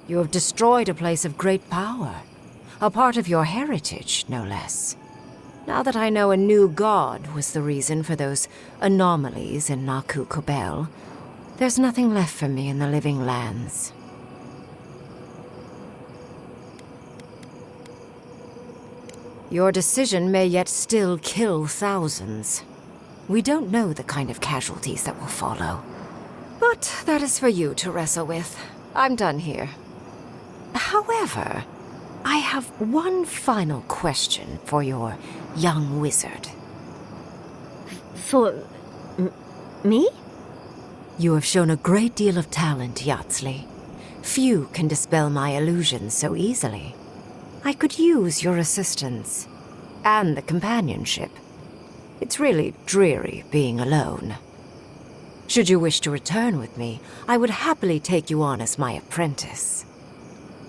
You have destroyed a place of great power. A part of your heritage, no less. Now that I know a new god was the reason for those anomalies in Naku Kobel, there's nothing left for me in the living lands. Your decision may yet still kill thousands. We don't know the kind of casualties that will follow. But that is for you to wrestle with. I'm done here. However, I have one final question for your young wizard. For... me? You have shown a great deal of talent, Yatsli. Few can dispel my illusions so easily. I could use your assistance. And the companionship. It's really dreary being alone. Should you wish to return with me, I would happily take you on as my apprentice.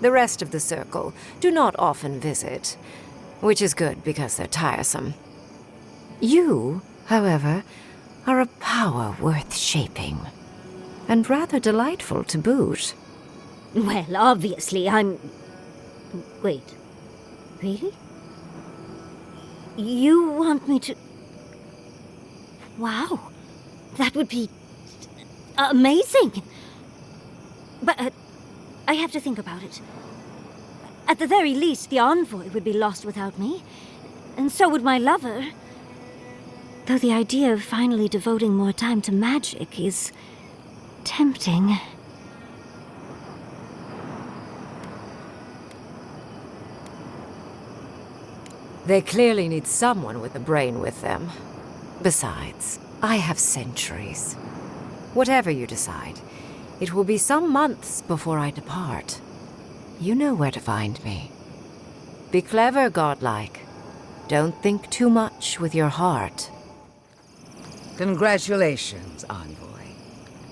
The rest of the circle do not often visit, which is good because they're tiresome. You, however, are a power worth shaping, and rather delightful to boot. Well, obviously, I'm... Wait. Really? You want me to... Wow. That would be... amazing! But, I have to think about it. At the very least, the envoy would be lost without me, and so would my lover. Though the idea of finally devoting more time to magic is... tempting. They clearly need someone with a brain with them. Besides, I have centuries. Whatever you decide, it will be some months before I depart. You know where to find me. Be clever, godlike. Don't think too much with your heart. Congratulations, envoy.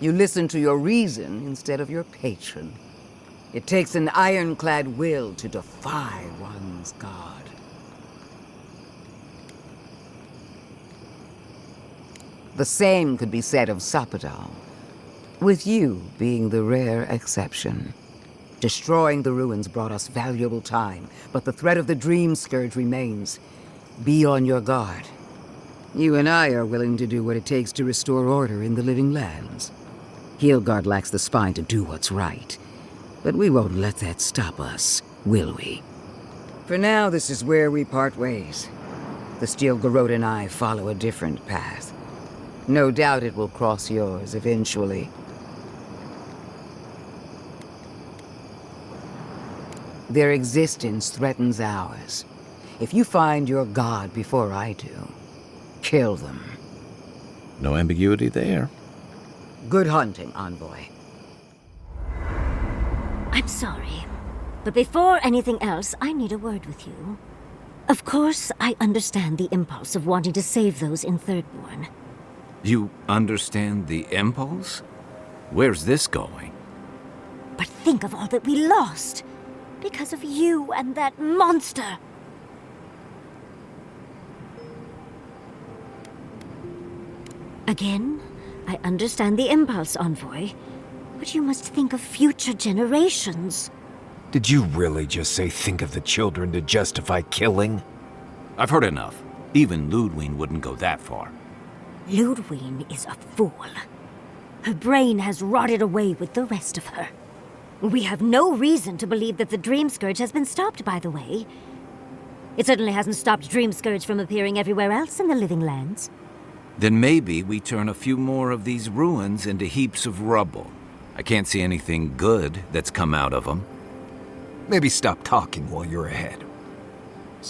You listened to your reason instead of your patron. It takes an ironclad will to defy one's god. The same could be said of Sapadal, with you being the rare exception. Destroying the ruins brought us valuable time, but the threat of the Dream Scourge remains. Be on your guard. You and I are willing to do what it takes to restore order in the living lands. Heelgard lacks the spine to do what's right, but we won't let that stop us, will we? For now, this is where we part ways. The Steel Garrote and I follow a different path. No doubt it will cross yours eventually. Their existence threatens ours. If you find your god before I do, kill them. No ambiguity there. Good hunting, envoy. I'm sorry, but before anything else, I need a word with you. Of course, I understand the impulse of wanting to save those in Thirdborn. You understand the impulse? Where's this going? But think of all that we lost because of you and that monster. Again, I understand the impulse, envoy, but you must think of future generations. Did you really just say think of the children to justify killing? I've heard enough. Even Ludwig wouldn't go that far. Ludwig is a fool. Her brain has rotted away with the rest of her. We have no reason to believe that the Dream Scourge has been stopped, by the way. It certainly hasn't stopped Dream Scourge from appearing everywhere else in the Living Lands. Then maybe we turn a few more of these ruins into heaps of rubble. I can't see anything good that's come out of them. Maybe stop talking while you're ahead.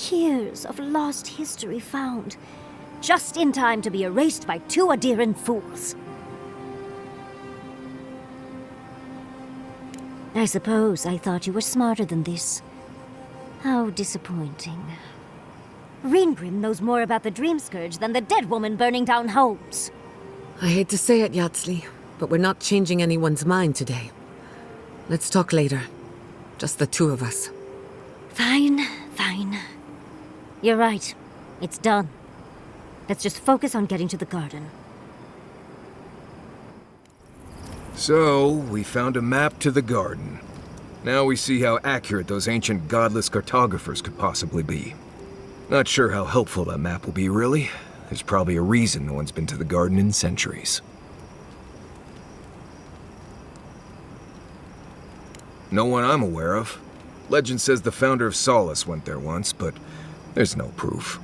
Years of lost history found, just in time to be erased by two Adiran fools. I suppose I thought you were smarter than this. How disappointing. Reenbrim knows more about the Dream Scourge than the dead woman burning down homes. I hate to say it, Yatsli, but we're not changing anyone's mind today. Let's talk later. Just the two of us. Fine, fine. You're right. It's done. Let's just focus on getting to the garden. So, we found a map to the garden. Now we see how accurate those ancient godless cartographers could possibly be. Not sure how helpful that map will be, really. There's probably a reason no one's been to the garden in centuries. No one I'm aware of. Legend says the founder of Solace went there once, but there's no proof.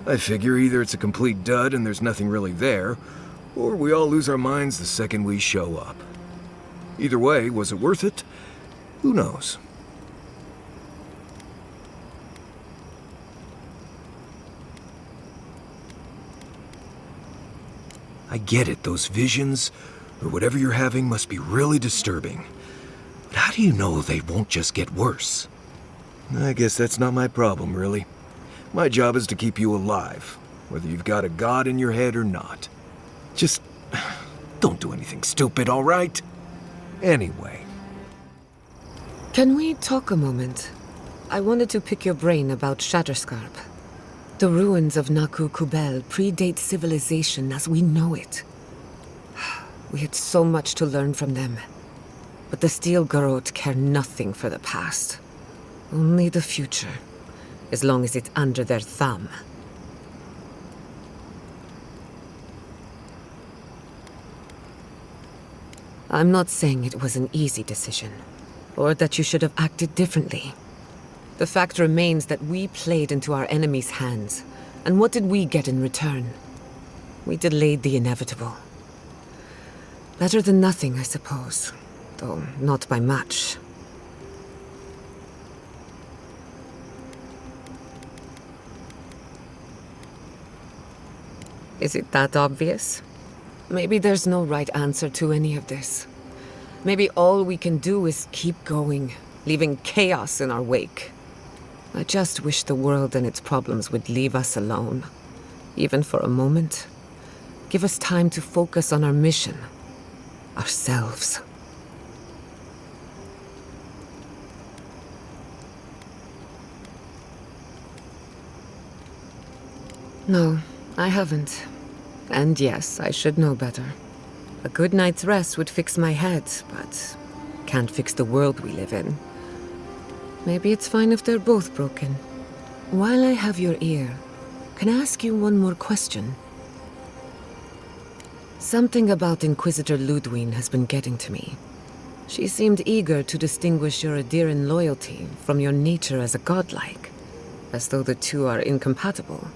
I figure either it's a complete dud and there's nothing really there, or we all lose our minds the second we show up. Either way, was it worth it? Who knows? I get it, those visions, or whatever you're having, must be really disturbing. But how do you know they won't just get worse? I guess that's not my problem, really. My job is to keep you alive, whether you've got a god in your head or not. Just don't do anything stupid, all right? Anyway. Can we talk a moment? I wanted to pick your brain about Shatterscarp. The ruins of Naku Kubel predate civilization as we know it. We had so much to learn from them. But the Steel Garrote care nothing for the past. Only the future, as long as it's under their thumb. I'm not saying it was an easy decision, or that you should have acted differently. The fact remains that we played into our enemy's hands, and what did we get in return? We delayed the inevitable. Better than nothing, I suppose, though not by much. Is it that obvious? Maybe there's no right answer to any of this. Maybe all we can do is keep going, leaving chaos in our wake. I just wish the world and its problems would leave us alone. Even for a moment. Give us time to focus on our mission. Ourselves. No, I haven't. And yes, I should know better. A good night's rest would fix my head, but can't fix the world we live in. Maybe it's fine if they're both broken. While I have your ear, can I ask you one more question? Something about Inquisitor Ludwig has been getting to me. She seemed eager to distinguish your Adiran loyalty from your nature as a godlike, as though the two are incompatible.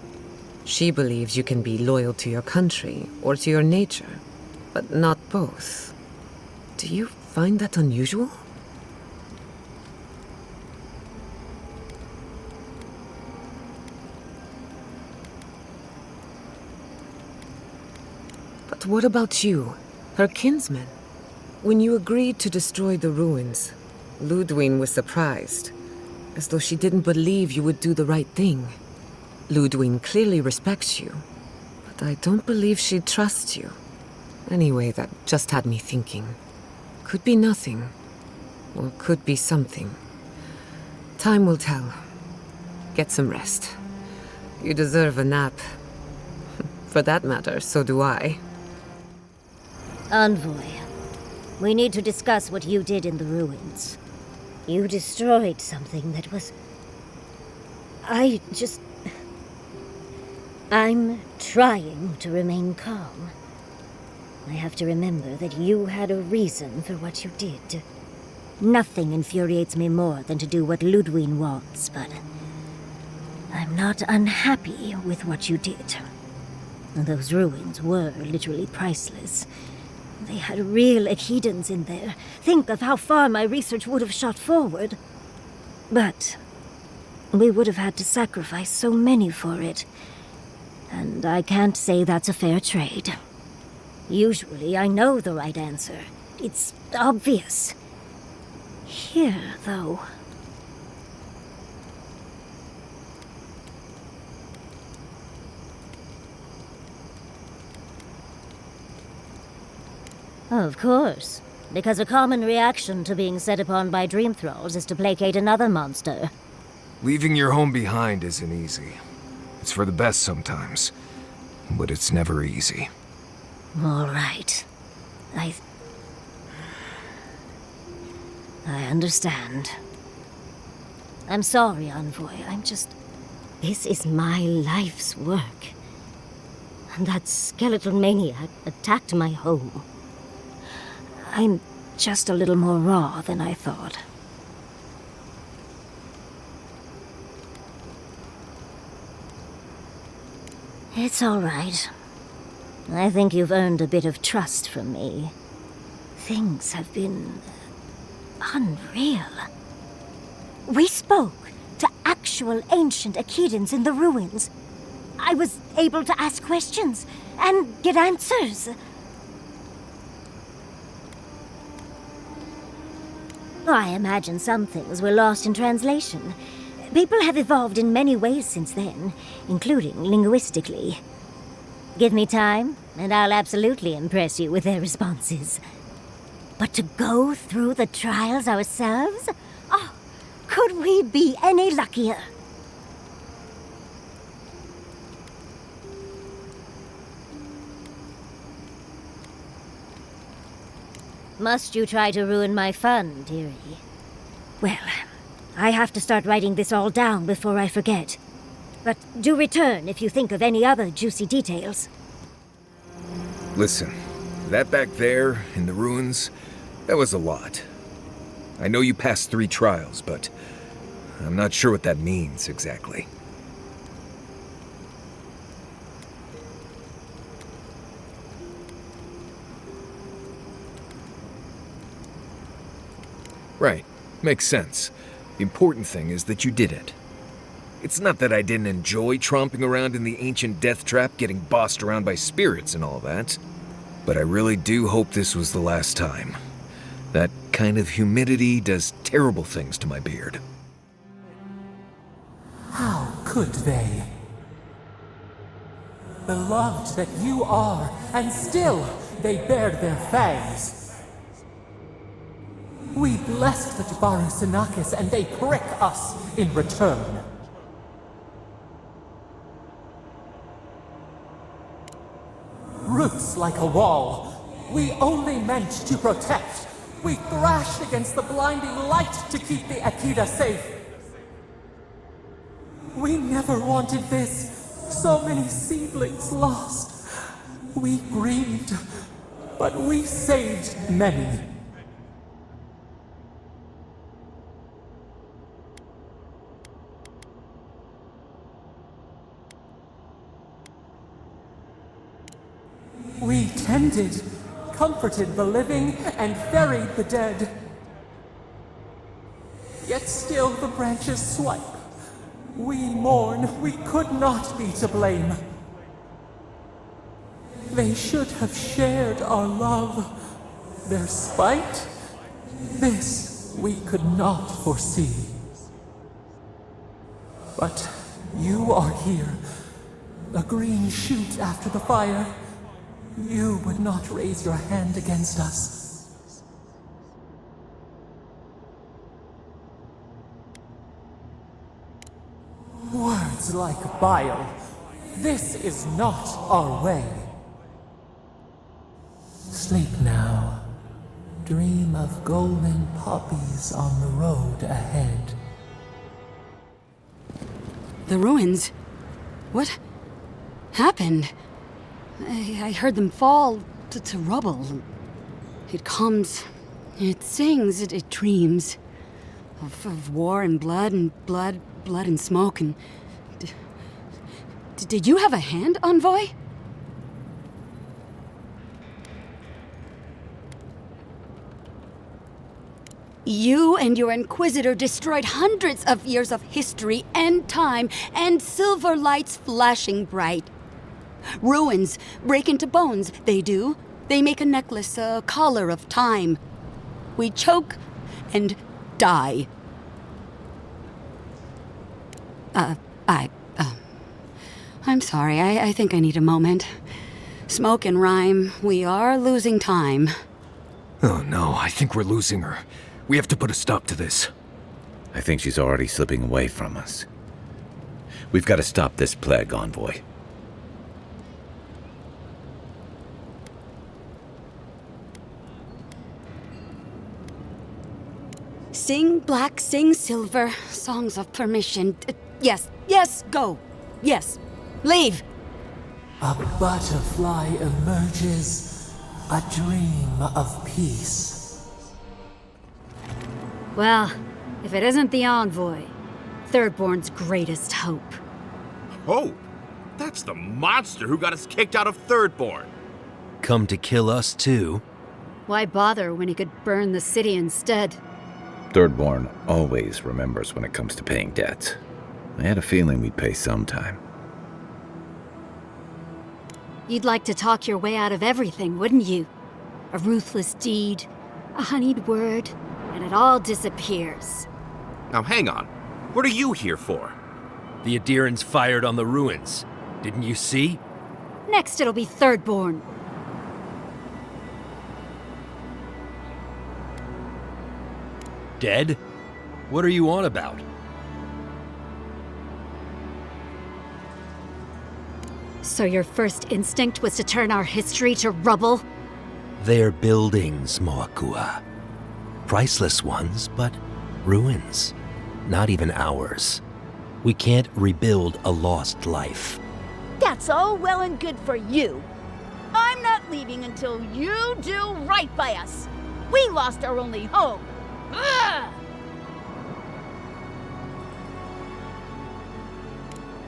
She believes you can be loyal to your country or to your nature, but not both. Do you find that unusual? But what about you, her kinsman? When you agreed to destroy the ruins, Ludwig was surprised, as though she didn't believe you would do the right thing. Ludwig clearly respects you, but I don't believe she trusts you. Anyway, that just had me thinking. Could be nothing, or could be something. Time will tell. Get some rest. You deserve a nap. For that matter, so do I. Envoy, we need to discuss what you did in the ruins. You destroyed something that was... I'm trying to remain calm. I have to remember that you had a reason for what you did. Nothing infuriates me more than to do what Ludwig wants, but I'm not unhappy with what you did. Those ruins were literally priceless. They had real Echidans in there. Think of how far my research would have shot forward. But we would have had to sacrifice so many for it. And I can't say that's a fair trade. Usually I know the right answer. It's obvious. Here, though... Of course. Because a common reaction to being set upon by dream thralls is to placate another monster. Leaving your home behind isn't easy. It's for the best sometimes, but it's never easy. I understand. I'm sorry, Envoy. This is my life's work. And that skeletal maniac attacked my home. I'm just a little more raw than I thought. It's all right. I think you've earned a bit of trust from me. Things have been unreal. We spoke to actual ancient Akedans in the ruins. I was able to ask questions and get answers. I imagine some things were lost in translation. People have evolved in many ways since then, including linguistically. Give me time, and I'll absolutely impress you with their responses. But to go through the trials ourselves? Oh, could we be any luckier? Must you try to ruin my fun, dearie? Well, I have to start writing this all down before I forget. But do return if you think of any other juicy details. Listen, that back there in the ruins, that was a lot. I know you passed 3 trials, but I'm not sure what that means exactly. Right. Makes sense. The important thing is that you did it. It's not that I didn't enjoy tromping around in the ancient death trap, getting bossed around by spirits and all that. But I really do hope this was the last time. That kind of humidity does terrible things to my beard. How could they? Beloved that you are, and still they bared their fangs. We blessed the Jabaru Sinakis, and they prick us in return. Roots like a wall, we only meant to protect. We thrashed against the blinding light to keep the Akita safe. We never wanted this. So many seedlings lost. We grieved, but we saved many. We tended, comforted the living, and buried the dead. Yet still the branches swipe. We mourn, we could not be to blame. They should have shared our love. Their spite, this we could not foresee. But you are here, a green shoot after the fire. You would not raise your hand against us. Words like bile. This is not our way. Sleep now. Dream of golden poppies on the road ahead. The ruins? What happened? I heard them fall to rubble. It comes, it sings, it dreams of war and blood and smoke. And did you have a hand, Envoy? You and your Inquisitor destroyed hundreds of years of history and time, and silver lights flashing bright. Ruins break into bones, they do. They make a necklace, a collar of time. We choke and die. I'm sorry, I think I need a moment. Smoke and rhyme, we are losing time. Oh no, I think we're losing her. We have to put a stop to this. I think she's already slipping away from us. We've got to stop this plague, Envoy. Sing black, sing silver, songs of permission. Yes, go. Yes, leave. A butterfly emerges, a dream of peace. Well, if it isn't the envoy, Thirdborn's greatest hope. Hope? That's the monster who got us kicked out of Thirdborn. Come to kill us too? Why bother when he could burn the city instead? Thirdborn always remembers when it comes to paying debts. I had a feeling we'd pay sometime. You'd like to talk your way out of everything, wouldn't you? A ruthless deed, a honeyed word, and it all disappears. Now hang on. What are you here for? The Adirans fired on the ruins. Didn't you see? Next it'll be Thirdborn. Dead? What are you on about? So your first instinct was to turn our history to rubble? They're buildings, Moakua. Priceless ones, but ruins. Not even ours. We can't rebuild a lost life. That's all well and good for you. I'm not leaving until you do right by us. We lost our only home. Ugh!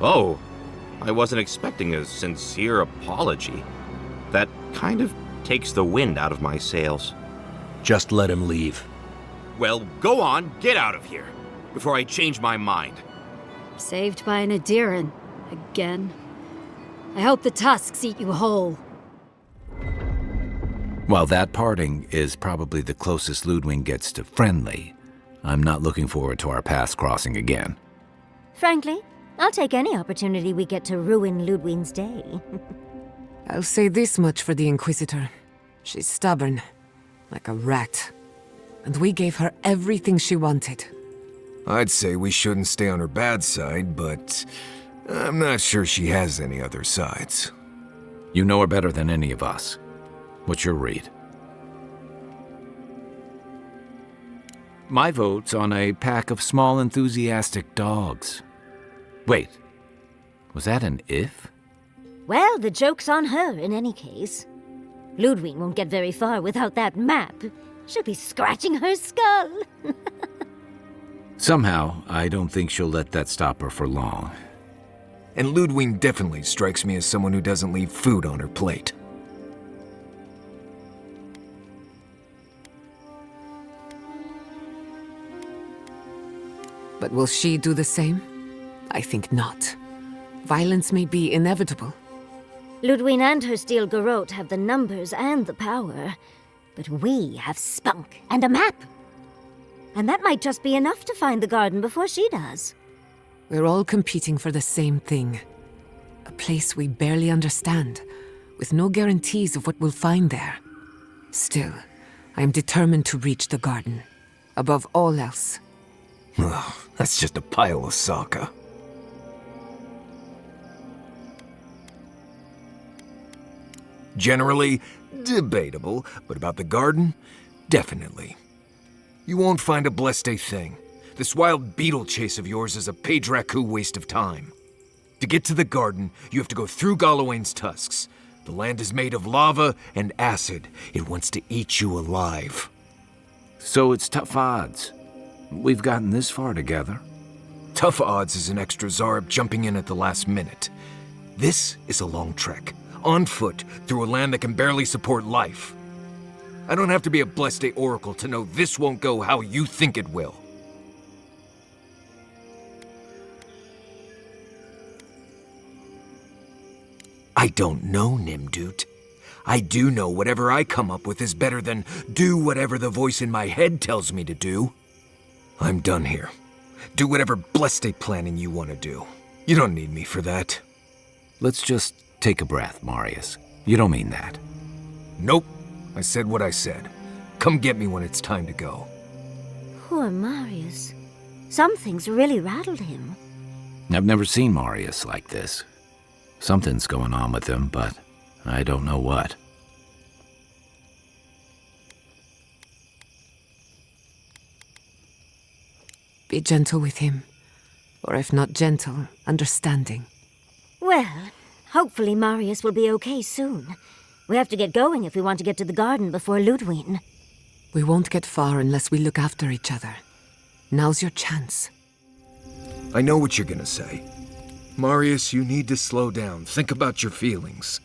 Oh, I wasn't expecting a sincere apology. That kind of takes the wind out of my sails. Just let him leave. Well, go on, get out of here, before I change my mind. Saved by an Adiran. Again. I hope the tusks eat you whole. While that parting is probably the closest Ludwig gets to friendly, I'm not looking forward to our paths crossing again. Frankly, I'll take any opportunity we get to ruin Ludwig's day. I'll say this much for the Inquisitor. She's stubborn, like a rat. And we gave her everything she wanted. I'd say we shouldn't stay on her bad side, but I'm not sure she has any other sides. You know her better than any of us. What's your read? My vote's on a pack of small, enthusiastic dogs. Wait, was that an if? Well, the joke's on her in any case. Ludwig won't get very far without that map. She'll be scratching her skull. Somehow, I don't think she'll let that stop her for long. And Ludwig definitely strikes me as someone who doesn't leave food on her plate. But will she do the same? I think not. Violence may be inevitable. Ludwig and her steel garrote have the numbers and the power, but we have spunk and a map. And that might just be enough to find the garden before she does. We're all competing for the same thing. A place we barely understand, with no guarantees of what we'll find there. Still, I am determined to reach the garden, above all else. Ugh, that's just a pile of Sokka. Generally, debatable, but about the garden, definitely. You won't find a blessed a thing. This wild beetle chase of yours is a Padraku waste of time. To get to the garden, you have to go through Galawain's tusks. The land is made of lava and acid. It wants to eat you alive. So it's tough odds. We've gotten this far together. Tough odds is an extra Zarb jumping in at the last minute. This is a long trek, on foot, through a land that can barely support life. I don't have to be a Blessed Oracle to know this won't go how you think it will. I don't know, Nimdut. I do know whatever I come up with is better than do whatever the voice in my head tells me to do. I'm done here. Do whatever Blessed planning you want to do. You don't need me for that. Let's just take a breath, Marius. You don't mean that. Nope. I said what I said. Come get me when it's time to go. Poor Marius. Something's really rattled him. I've never seen Marius like this. Something's going on with him, but I don't know what. Be gentle with him. Or if not gentle, understanding. Well, hopefully Marius will be okay soon. We have to get going if we want to get to the garden before Ludwig. We won't get far unless we look after each other. Now's your chance. I know what you're gonna say. Marius, you need to slow down. Think about your feelings.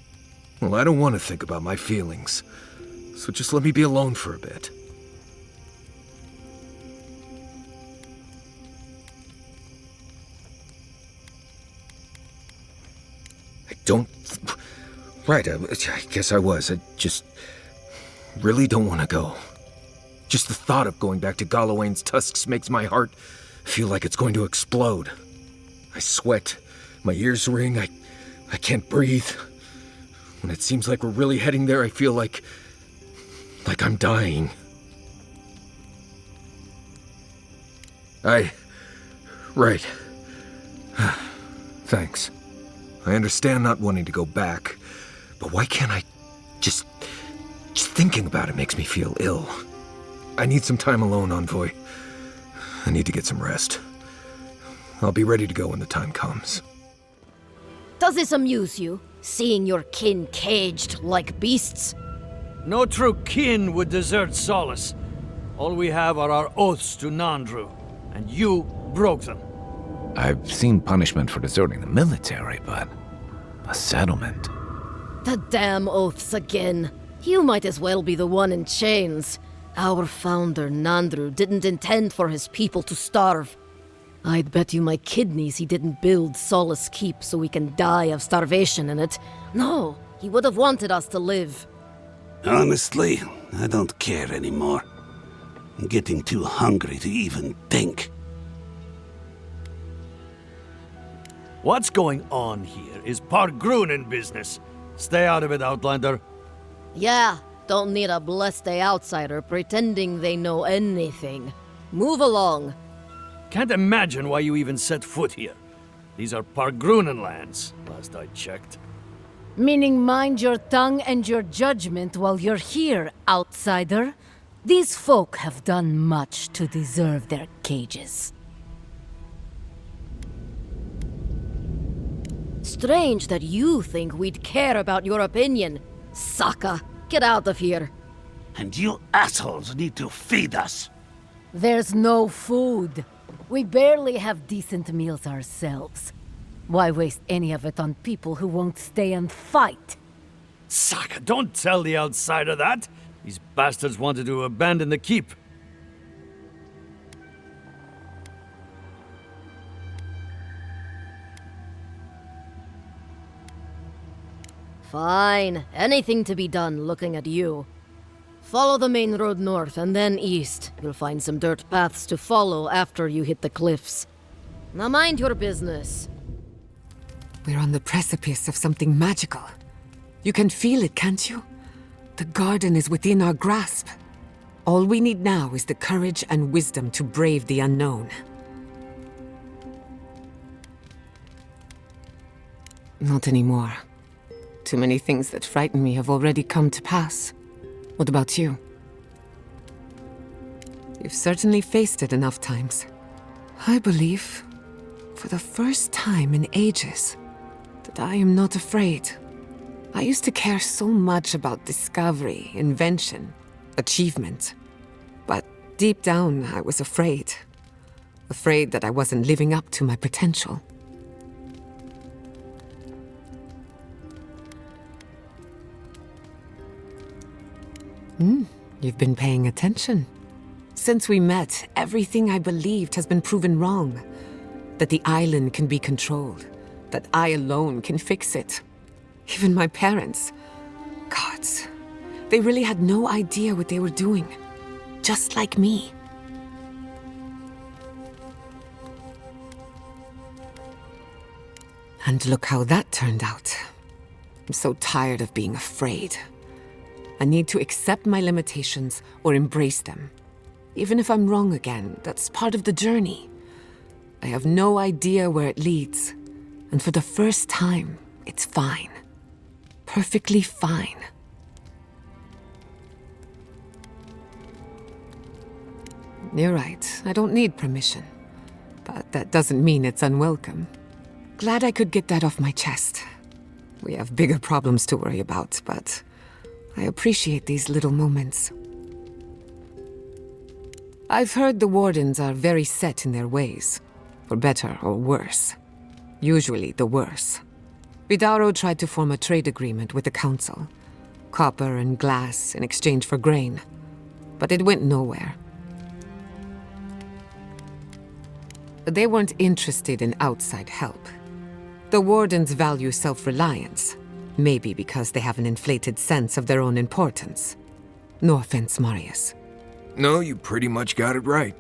Well, I don't want to think about my feelings. So just let me be alone for a bit. I don't... Right, I guess I was. I just really don't want to go. Just the thought of going back to Galawain's tusks makes my heart feel like it's going to explode. I sweat. My ears ring. I can't breathe. When it seems like we're really heading there, I feel like I'm dying. Right. Thanks. I understand not wanting to go back, but why can't I just thinking about it makes me feel ill. I need some time alone, Envoy. I need to get some rest. I'll be ready to go when the time comes. Does this amuse you, seeing your kin caged like beasts? No true kin would desert Solace. All we have are our oaths to Nandru, and you broke them. I've seen punishment for deserting the military, but a settlement. The damn oaths again. You might as well be the one in chains. Our founder, Nandru, didn't intend for his people to starve. I'd bet you my kidneys he didn't build Solace Keep so we can die of starvation in it. No, he would have wanted us to live. Honestly, I don't care anymore. I'm getting too hungry to even think. What's going on here is Pargrunen business. Stay out of it, Outlander. Yeah, don't need a blessed outsider pretending they know anything. Move along. Can't imagine why you even set foot here. These are Pargrunen lands, last I checked. Meaning mind your tongue and your judgment while you're here, outsider. These folk have done much to deserve their cages. Strange that you think we'd care about your opinion. Saka, get out of here. And you assholes need to feed us. There's no food. We barely have decent meals ourselves. Why waste any of it on people who won't stay and fight? Saka, don't tell the outsider that! These bastards wanted to abandon the keep. Fine. Anything to be done looking at you. Follow the main road north and then east. You'll find some dirt paths to follow after you hit the cliffs. Now mind your business. We're on the precipice of something magical. You can feel it, can't you? The garden is within our grasp. All we need now is the courage and wisdom to brave the unknown. Not anymore. Too many things that frighten me have already come to pass. What about you? You've certainly faced it enough times. I believe, for the first time in ages, that I am not afraid. I used to care so much about discovery, invention, achievement. But deep down, I was afraid. Afraid that I wasn't living up to my potential. You've been paying attention. Since we met, everything I believed has been proven wrong. That the island can be controlled. That I alone can fix it. Even my parents. Gods. They really had no idea what they were doing. Just like me. And look how that turned out. I'm so tired of being afraid. I need to accept my limitations or embrace them. Even if I'm wrong again, that's part of the journey. I have no idea where it leads. And for the first time, it's fine. Perfectly fine. You're right. I don't need permission. but that doesn't mean it's unwelcome. Glad I could get that off my chest. We have bigger problems to worry about, but I appreciate these little moments. I've heard the Wardens are very set in their ways, for better or worse. Usually the worse. Vidaro tried to form a trade agreement with the Council. Copper and glass in exchange for grain. But it went nowhere. They weren't interested in outside help. The Wardens value self-reliance, maybe because they have an inflated sense of their own importance. No offense, Marius. No, you pretty much got it right.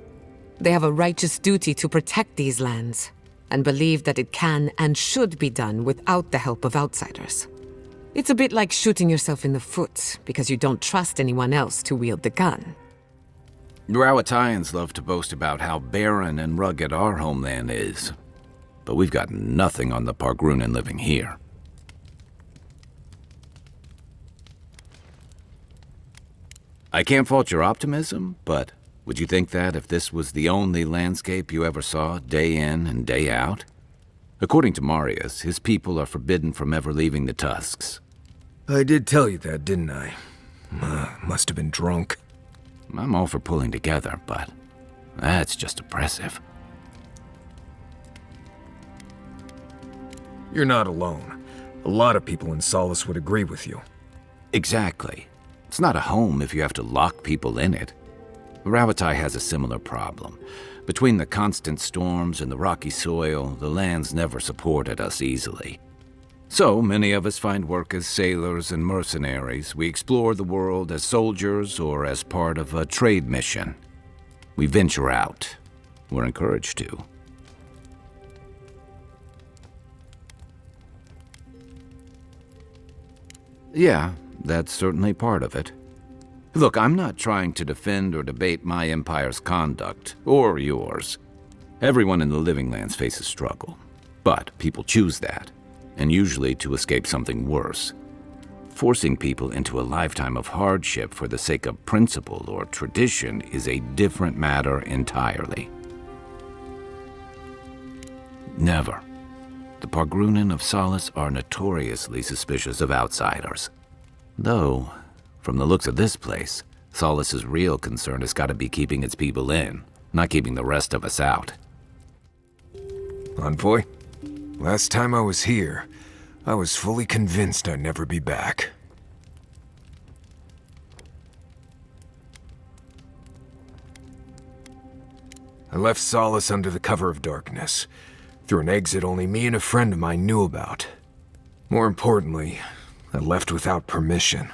They have a righteous duty to protect these lands, and believe that it can and should be done without the help of outsiders. It's a bit like shooting yourself in the foot because you don't trust anyone else to wield the gun. Rawatayans love to boast about how barren and rugged our homeland is, but we've got nothing on the Pargrunan living here. I can't fault your optimism, but would you think that if this was the only landscape you ever saw, day in and day out? According to Marius, his people are forbidden from ever leaving the Tusks. I did tell you that, didn't I? Must have been drunk. I'm all for pulling together, but that's just oppressive. You're not alone. A lot of people in Solace would agree with you. Exactly. It's not a home if you have to lock people in it. Ravatai has a similar problem. Between the constant storms and the rocky soil, the lands never supported us easily. So many of us find work as sailors and mercenaries. We explore the world as soldiers or as part of a trade mission. We venture out. We're encouraged to. Yeah, that's certainly part of it. Look, I'm not trying to defend or debate my empire's conduct, or yours. Everyone in the Living Lands faces struggle. But people choose that, and usually to escape something worse. Forcing people into a lifetime of hardship for the sake of principle or tradition is a different matter entirely. Never. The Pargrunan of Solace are notoriously suspicious of outsiders. Though, from the looks of this place, Solace's real concern has got to be keeping its people in, not keeping the rest of us out. Envoy, last time I was here, I was fully convinced I'd never be back. I left Solace under the cover of darkness, through an exit only me and a friend of mine knew about. More importantly, I left without permission,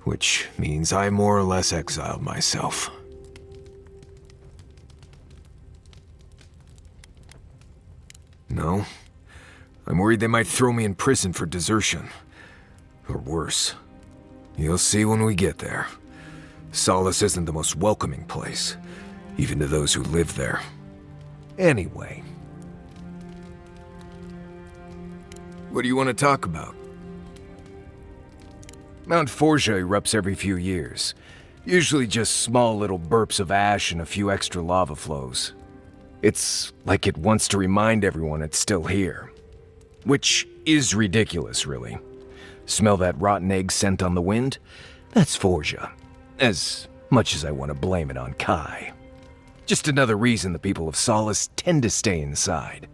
which means I more or less exiled myself. No, I'm worried they might throw me in prison for desertion. Or worse. You'll see when we get there. Solace isn't the most welcoming place, even to those who live there. Anyway. What do you want to talk about? Mount Forja erupts every few years. Usually just small little burps of ash and a few extra lava flows. It's like it wants to remind everyone it's still here. Which is ridiculous, really. Smell that rotten egg scent on the wind? That's Forja. As much as I want to blame it on Kai. Just another reason the people of Solace tend to stay inside.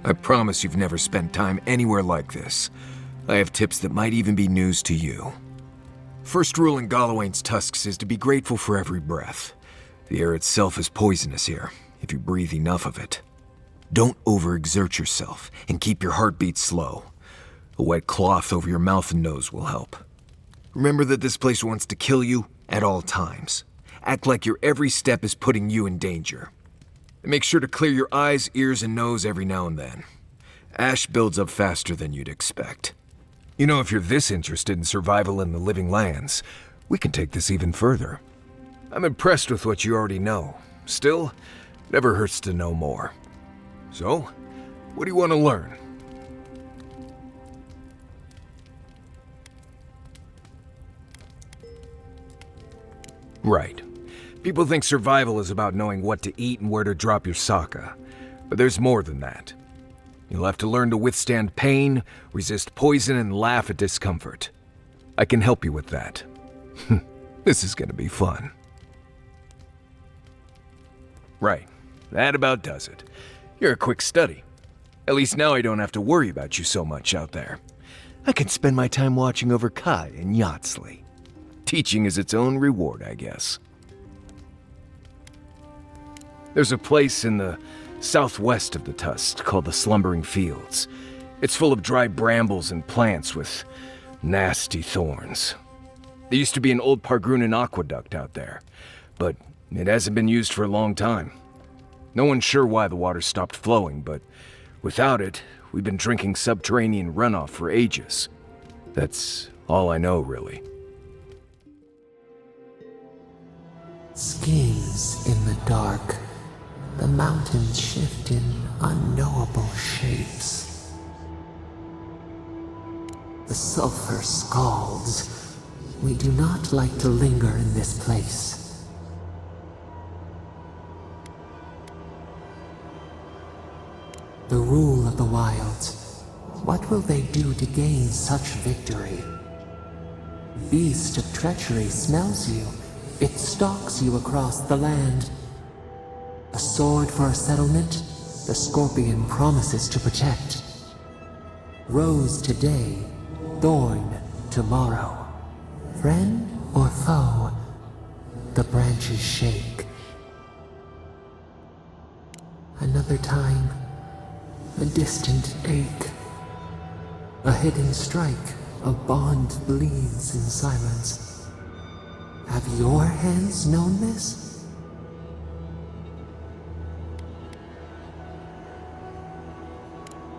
I promise you've never spent time anywhere like this. I have tips that might even be news to you. First rule in Galawain's tusks is to be grateful for every breath. The air itself is poisonous here, if you breathe enough of it. Don't overexert yourself, and keep your heartbeat slow. A wet cloth over your mouth and nose will help. Remember that this place wants to kill you at all times. Act like your every step is putting you in danger. And make sure to clear your eyes, ears, and nose every now and then. Ash builds up faster than you'd expect. You know, if you're this interested in survival in the Living Lands, we can take this even further. I'm impressed with what you already know. Still, never hurts to know more. So, what do you want to learn? Right. People think survival is about knowing what to eat and where to drop your sokka. But there's more than that. You'll have to learn to withstand pain, resist poison, and laugh at discomfort. I can help you with that. This is gonna be fun. Right. That about does it. You're a quick study. At least now I don't have to worry about you so much out there. I can spend my time watching over Kai and Yatsley. Teaching is its own reward, I guess. There's a place in the southwest of the Tust called the Slumbering Fields. It's full of dry brambles and plants with nasty thorns. There used to be an old Pargrunan aqueduct out there, but it hasn't been used for a long time. No one's sure why the water stopped flowing, but without it, we've been drinking subterranean runoff for ages. That's all I know, really. Schemes in the dark. The mountains shift in unknowable shapes. The sulfur scalds. We do not like to linger in this place. The rule of the wilds. What will they do to gain such victory? Beast of treachery smells you. It stalks you across the land. A sword for a settlement, the scorpion promises to protect. Rose today, thorn tomorrow. Friend or foe, the branches shake. Another time, a distant ache. A hidden strike, a bond bleeds in silence. Have your hands known this?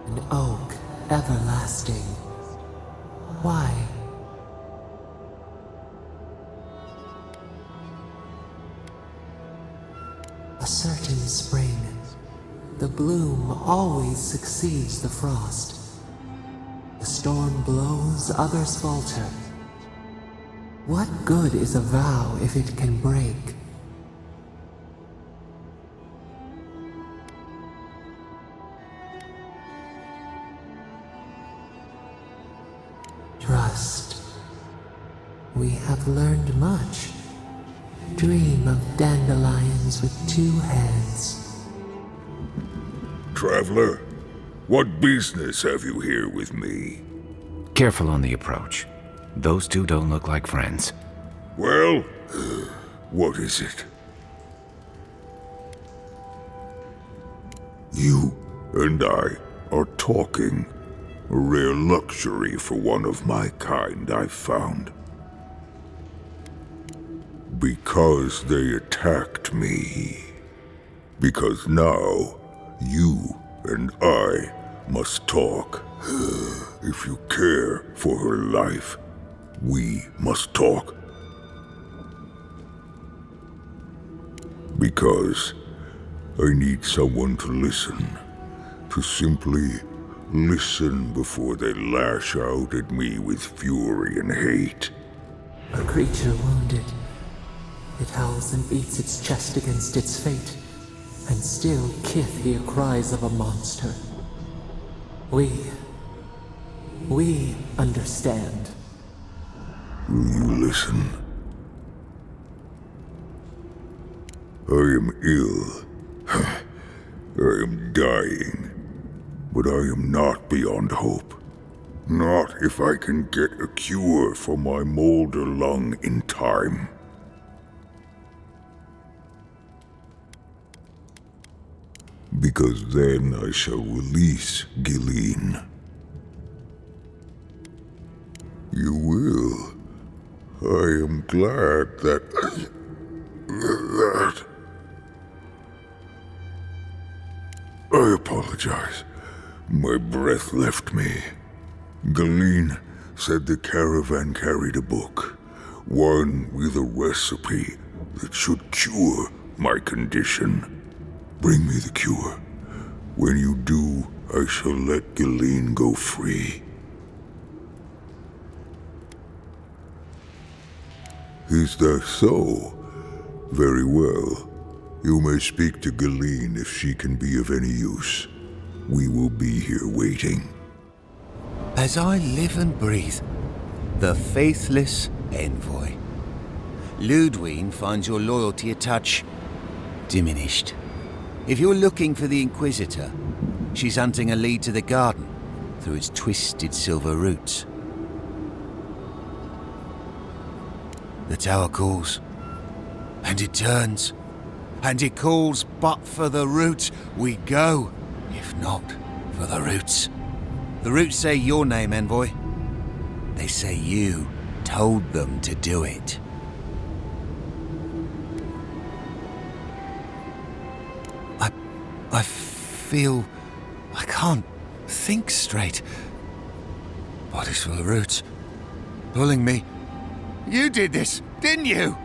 An oak, everlasting. Why? A certain spring. The bloom always succeeds the frost. The storm blows, others falter. What good is a vow if it can break? Trust. We have learned much. Dream of dandelions with two heads. Traveler, what business have you here with me? Careful on the approach. Those two don't look like friends. Well, what is it? You and I are talking. A rare luxury for one of my kind, I've found. Because they attacked me. Because now, you and I must talk. If you care for her life, we must talk. Because I need someone to listen. To simply listen before they lash out at me with fury and hate. A creature wounded. It howls and beats its chest against its fate, and still kith hear cries of a monster. We understand. Will you listen? I am ill. I am dying. But I am not beyond hope. Not if I can get a cure for my molder lung in time. Because then I shall release Gilleen. You will. I am glad that... I apologize. My breath left me. Gilleen said the caravan carried a book. One with a recipe that should cure my condition. Bring me the cure. When you do, I shall let Gilleen go free. Is that so? Very well. You may speak to Galeen if she can be of any use. We will be here waiting. As I live and breathe, the faithless envoy. Ludwig finds your loyalty a touch diminished. If you're looking for the Inquisitor, she's hunting a lead to the garden through its twisted silver roots. The tower calls, and it turns, and it calls, but for the roots we go, if not for the roots. The roots say your name, envoy. They say you told them to do it. I feel I can't think straight. Bodies full of roots, pulling me. You did this, didn't you?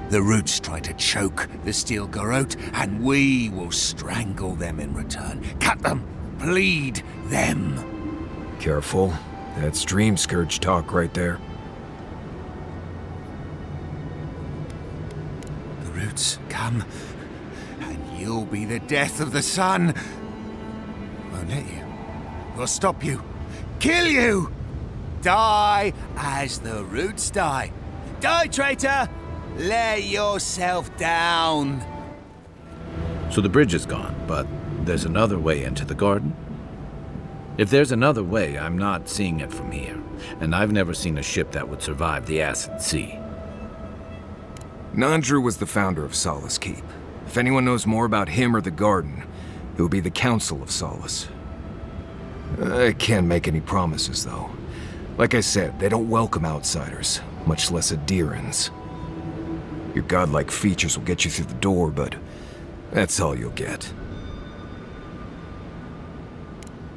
The roots try to choke the steel garrote, and we will strangle them in return. Cut them, bleed them. Careful. That's Dream Scourge talk right there. The roots come, and you'll be the death of the sun. Won't let you. We'll stop you. Kill you! Die as the roots die. Die, traitor! Lay yourself down. So the bridge is gone, but there's another way into the garden? If there's another way, I'm not seeing it from here, and I've never seen a ship that would survive the acid sea. Nandru was the founder of Solace Keep. If anyone knows more about him or the garden, it would be the Council of Solace. I can't make any promises, though. Like I said, they don't welcome outsiders, much less Adirans. Your godlike features will get you through the door, but that's all you'll get.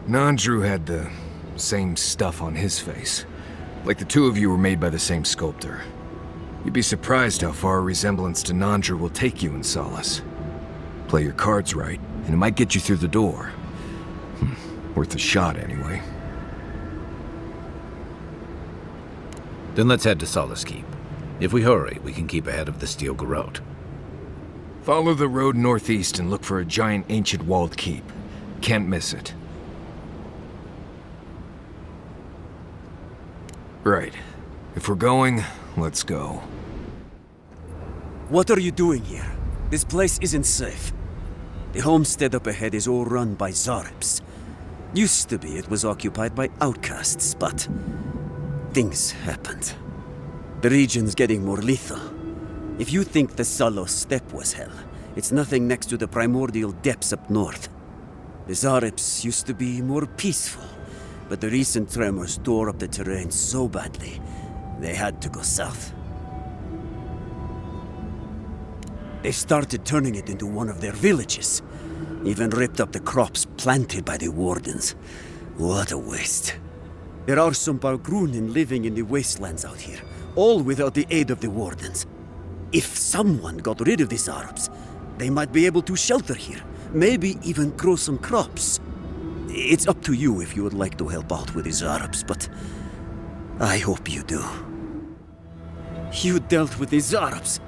Nandru had the same stuff on his face. Like the two of you were made by the same sculptor. You'd be surprised how far a resemblance to Nandru will take you in Solace. Play your cards right, and it might get you through the door. Worth a shot, anyway. Then let's head to Solace Keep. If we hurry, we can keep ahead of the steel garrote. Follow the road northeast and look for a giant ancient walled keep. Can't miss it. Right. If we're going, let's go. What are you doing here? This place isn't safe. The homestead up ahead is all run by Zaribs. Used to be it was occupied by outcasts, but things happened. The region's getting more lethal. If you think the Salos steppe was hell, it's nothing next to the primordial depths up north. The Zaribs used to be more peaceful, but the recent tremors tore up the terrain so badly, they had to go south. They started turning it into one of their villages. Even ripped up the crops planted by the Wardens. What a waste. There are some Bargrunin living in the wastelands out here, all without the aid of the Wardens. If someone got rid of these Arabs, they might be able to shelter here, maybe even grow some crops. It's up to you if you would like to help out with these Arabs, but I hope you do. You dealt with these Arabs.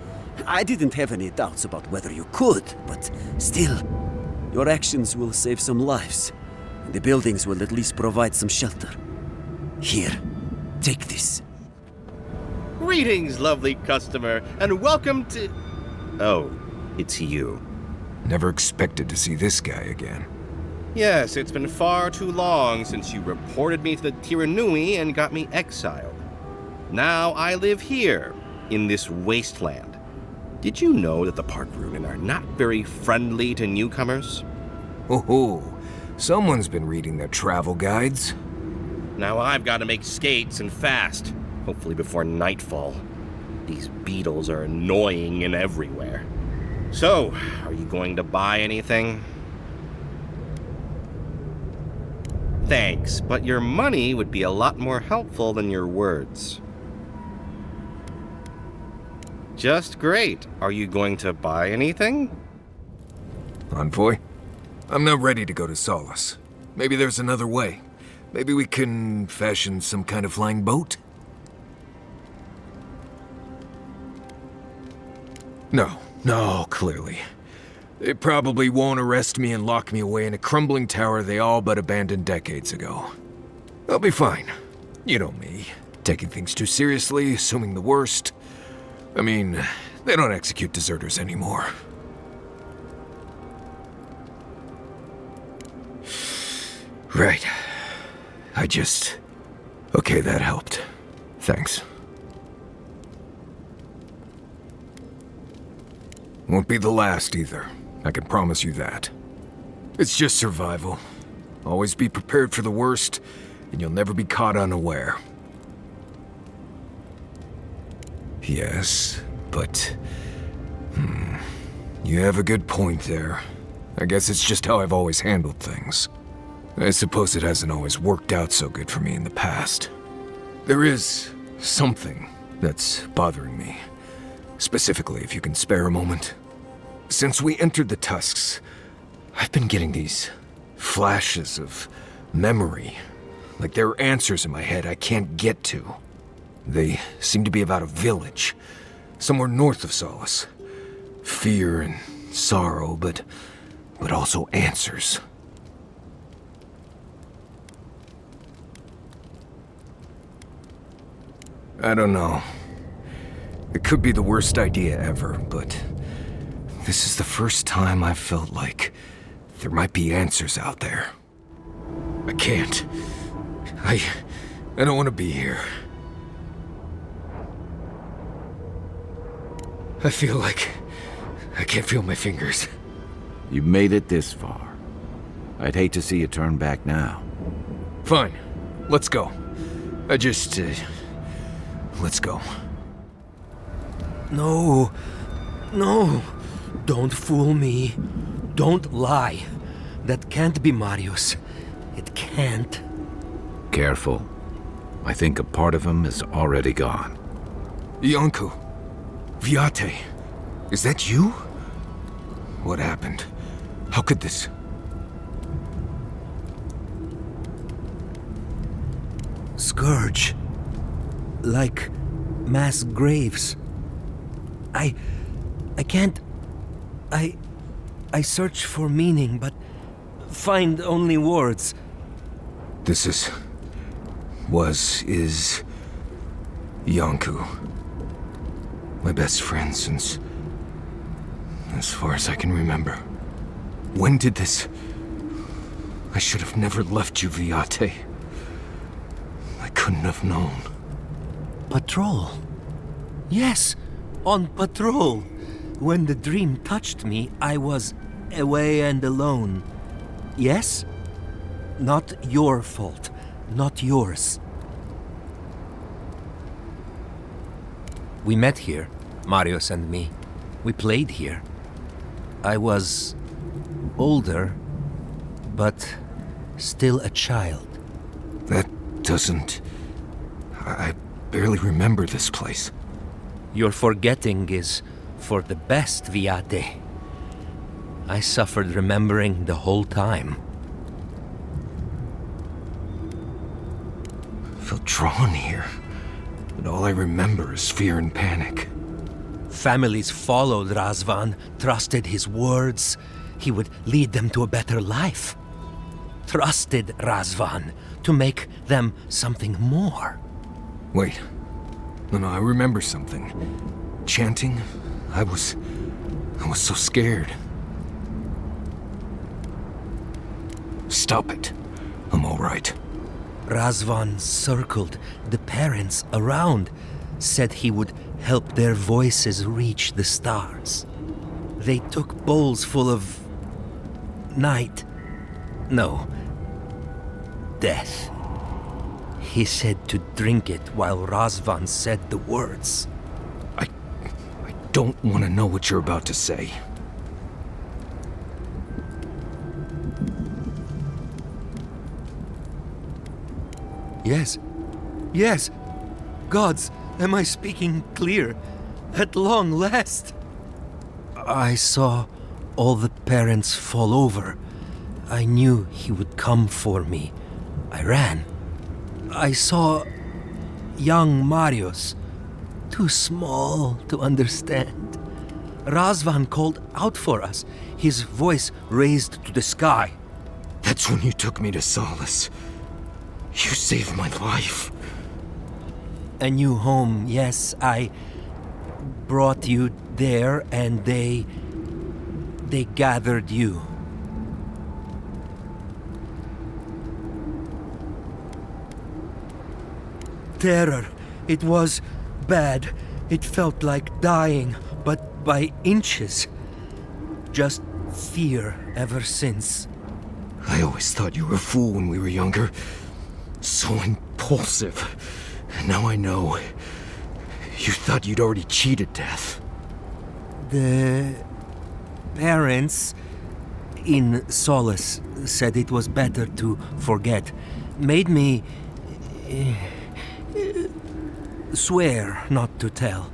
I didn't have any doubts about whether you could, but still, your actions will save some lives, and the buildings will at least provide some shelter. Here, take this. Greetings, lovely customer, and welcome to... Oh, it's you. Never expected to see this guy again. Yes, it's been far too long since you reported me to the Tiranui and got me exiled. Now I live here, in this wasteland. Did you know that the Parkrunen are not very friendly to newcomers? Oh, someone's been reading their travel guides. Now I've got to make skates and fast, hopefully before nightfall. These beetles are annoying and everywhere. So, are you going to buy anything? Thanks, but your money would be a lot more helpful than your words. Just great. Are you going to buy anything? Envoy, I'm not ready to go to Solace. Maybe there's another way. Maybe we can fashion some kind of flying boat? No, No, clearly. They probably won't arrest me and lock me away in a crumbling tower they all but abandoned decades ago. I'll be fine. You know me. Taking things too seriously, assuming the worst. I mean, they don't execute deserters anymore. Right. Okay, that helped. Thanks. Won't be the last either. I can promise you that. It's just survival. Always be prepared for the worst, and you'll never be caught unaware. Yes, but... You have a good point there. I guess it's just how I've always handled things. I suppose it hasn't always worked out so good for me in the past. There is something that's bothering me. Specifically, if you can spare a moment. Since we entered the Tusks, I've been getting these flashes of memory. Like there are answers in my head I can't get to. They seem to be about a village, somewhere north of Solace. Fear and sorrow, but also answers. I don't know. It could be the worst idea ever, but this is the first time I've felt like there might be answers out there. I can't. I don't want to be here. I feel like I can't feel my fingers. You made it this far. I'd hate to see you turn back now. Fine. Let's go. Let's go. No. No. Don't fool me. Don't lie. That can't be Marius. It can't. Careful. I think a part of him is already gone. Iancu. Viate. Is that you? What happened? How could this... Scourge. Like mass graves. I can't... I search for meaning, but find only words. This is Iancu. My best friend since... as far as I can remember. When did this... I should have never left you, Viate. I couldn't have known. Patrol. Yes, on patrol. When the dream touched me, I was away and alone. Yes? Not your fault. Not yours. We met here, Marius and me. We played here. I was older, but still a child. That doesn't... I barely remember this place. Your forgetting is for the best, Viate. I suffered remembering the whole time. I feel drawn here, but all I remember is fear and panic. Families followed Razvan, trusted his words. He would lead them to a better life. Trusted Razvan to make them something more. Wait. No, I remember something. Chanting? I was so scared. Stop it. I'm all right. Razvan circled the parents around, said he would help their voices reach the stars. They took bowls full of... night. No. Death. He said to drink it while Razvan said the words. I don't want to know what you're about to say. Yes. Yes. Gods, am I speaking clear? At long last. I saw all the parents fall over. I knew he would come for me. I ran. I saw young Marius, too small to understand. Razvan called out for us, his voice raised to the sky. That's when you took me to Solace. You saved my life. A new home, yes, I brought you there and they gathered you. Terror. It was bad. It felt like dying, but by inches. Just fear ever since. I always thought you were a fool when we were younger. So impulsive. And now I know. You thought you'd already cheated death. The parents in Solace said it was better to forget. Made me swear not to tell.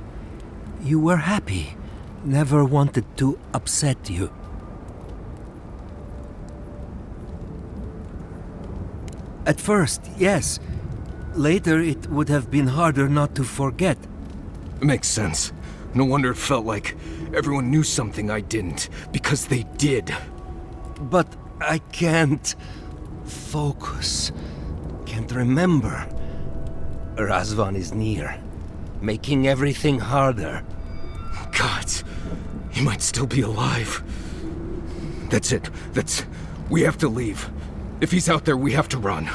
You were happy. Never wanted to upset you. At first, yes. Later, it would have been harder not to forget. Makes sense. No wonder it felt like everyone knew something I didn't, because they did. But I can't focus. Can't remember. Razvan is near, making everything harder. Gods, he might still be alive. That's it. We have to leave. If he's out there, we have to run.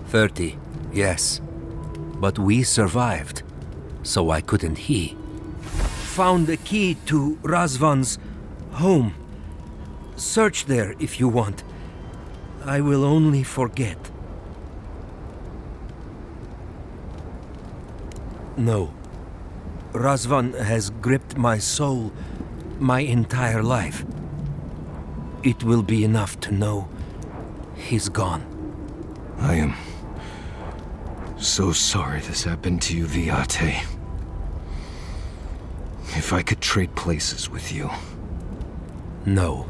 "30, yes. But we survived, so I couldn't he. Found the key to Razvan's home. Search there if you want. I will only forget." No. Razvan has gripped my soul my entire life. It will be enough to know he's gone. I am so sorry this happened to you, Viate. If I could trade places with you. No.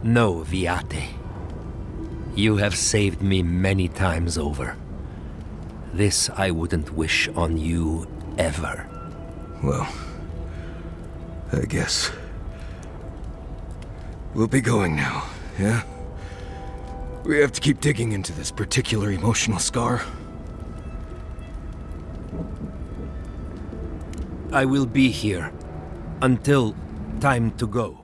No, Viate. You have saved me many times over. This I wouldn't wish on you ever. Well, I guess we'll be going now, yeah? We have to keep digging into this particular emotional scar. I will be here until time to go.